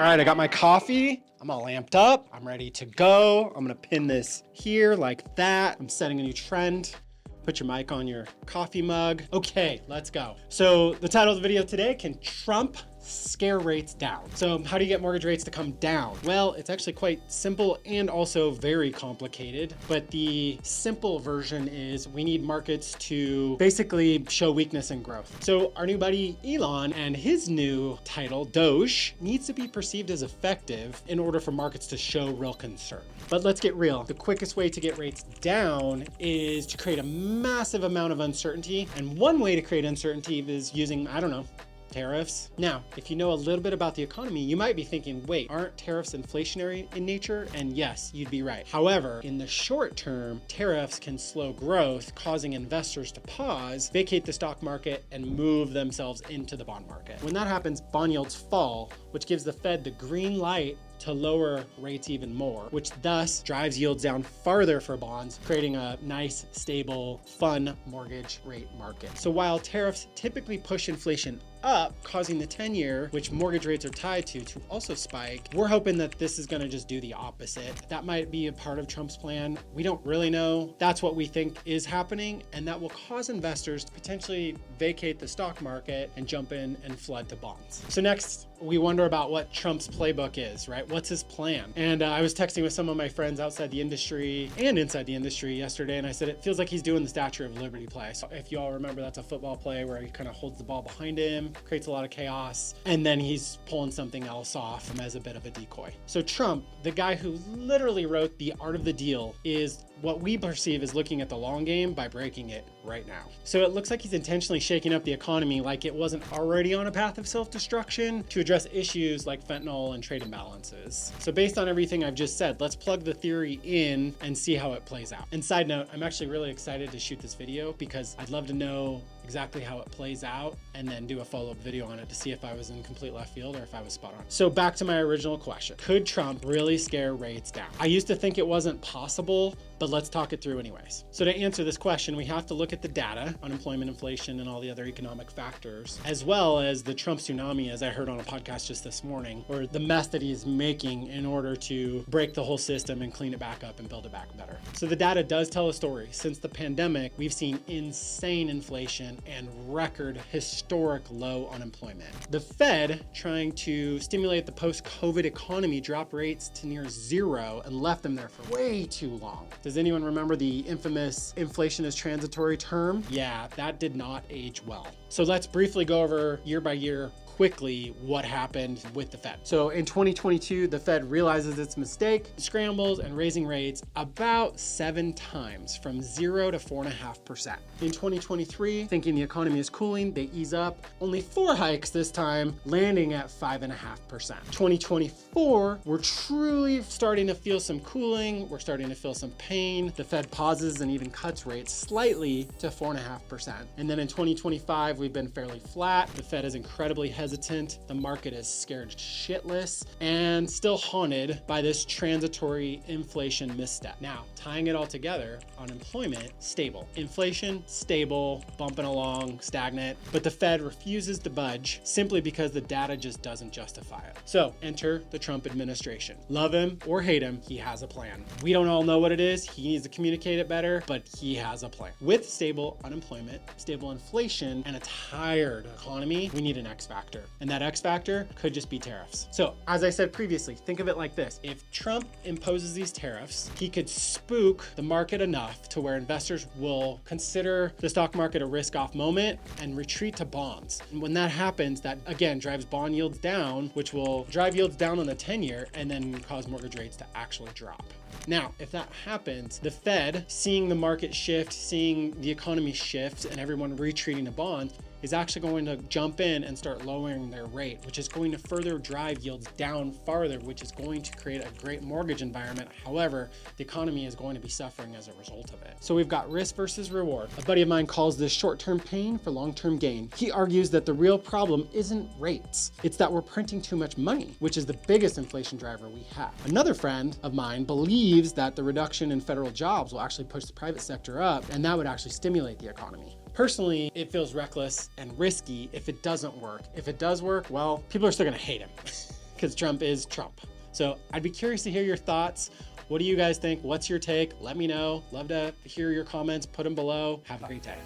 All right, I got my coffee. I'm all amped up. I'm ready to go. I'm gonna pin this here like that. I'm setting a new trend. Put your mic on your coffee mug. Okay, let's go. So the title of the video today, can Trump scare rates down? So how do you get mortgage rates to come down? Well, it's actually quite simple and also very complicated, but the simple version is we need markets to basically show weakness and growth. So our new buddy Elon and his new title, Doge, needs to be perceived as effective in order for markets to show real concern. But let's get real. The quickest way to get rates down is to create a massive amount of uncertainty. And one way to create uncertainty is using, I don't know, tariffs. Now, if you know a little bit about the economy, you might be thinking, wait, aren't tariffs inflationary in nature? And yes, you'd be right. However, in the short term, tariffs can slow growth, causing investors to pause, vacate the stock market, and move themselves into the bond market. When that happens, bond yields fall, which gives the Fed the green light to lower rates even more, which thus drives yields down farther for bonds, creating a nice, stable, fun mortgage rate market. So while tariffs typically push inflation up, causing the 10-year, which mortgage rates are tied to also spike, we're hoping that this is gonna just do the opposite. That might be a part of Trump's plan. We don't really know. That's what we think is happening, and that will cause investors to potentially vacate the stock market and jump in and flood to bonds. So next, we wonder about what Trump's playbook is, right? What's his plan? And I was texting with some of my friends outside the industry and inside the industry yesterday, and I said, it feels like he's doing the Statue of Liberty play. So if you all remember, that's a football play where he kind of holds the ball behind him, creates a lot of chaos, and then he's pulling something else off as a bit of a decoy. So Trump, the guy who literally wrote The Art of the Deal, is what we perceive as looking at the long game by breaking it right now. So it looks like he's intentionally shaking up the economy like it wasn't already on a path of self-destruction to address issues like fentanyl and trade imbalances. So based on everything I've just said, let's plug the theory in and see how it plays out. And side note, I'm actually really excited to shoot this video because I'd love to know exactly how it plays out and then do a follow-up video on it to see if I was in complete left field or if I was spot on. So back to my original question. Could Trump really scare rates down? I used to think it wasn't possible, but let's talk it through anyways. So to answer this question, we have to look at the data, unemployment, inflation, and all the other economic factors, as well as the Trump tsunami, as I heard on a podcast just this morning, or the mess that he's making in order to break the whole system and clean it back up and build it back better. So the data does tell a story. Since the pandemic, we've seen insane inflation and record historic low unemployment. The Fed, trying to stimulate the post-COVID economy, dropped rates to near zero and left them there for way too long. Does anyone remember the infamous inflation is transitory term? Yeah, that did not age well. So let's briefly go over year by year quickly what happened with the Fed. So in 2022, the Fed realizes its mistake, scrambles, and raising rates about 7 times from 0 to 4.5%. In 2023, thinking the economy is cooling, they ease up, only 4 hikes this time, landing at 5.5%. 2024, we're truly starting to feel some cooling, we're starting to feel some pain. The Fed pauses and even cuts rates slightly to 4.5%. And then in 2025, we've been fairly flat. The Fed is incredibly hesitant. The market is scared shitless and still haunted by this transitory inflation misstep. Now, tying it all together, unemployment, stable. Inflation, stable, bumping along, stagnant, but the Fed refuses to budge simply because the data just doesn't justify it. So enter the Trump administration. Love him or hate him, he has a plan. We don't all know what it is. He needs to communicate it better, but he has a plan. With stable unemployment, stable inflation, and a tired economy, we need an X factor. And that X factor could just be tariffs. So as I said previously, think of it like this. If Trump imposes these tariffs, he could spook the market enough to where investors will consider the stock market a risk-off moment and retreat to bonds. And when that happens, that again drives bond yields down, which will drive yields down on the 10-year and then cause mortgage rates to actually drop. Now, if that happens, the Fed, seeing the market shift, seeing the economy shift, and everyone retreating to bonds, is actually going to jump in and start lowering their rate, which is going to further drive yields down farther, which is going to create a great mortgage environment. However, the economy is going to be suffering as a result of it. So we've got risk versus reward. A buddy of mine calls this short-term pain for long-term gain. He argues that the real problem isn't rates. It's that we're printing too much money, which is the biggest inflation driver we have. Another friend of mine believes that the reduction in federal jobs will actually push the private sector up, and that would actually stimulate the economy. Personally, it feels reckless and risky if it doesn't work. If it does work, well, people are still gonna hate him. because Trump is Trump. So I'd be curious to hear your thoughts. What do you guys think? What's your take? Let me know. Love to hear your comments. Put them below. Have a great day.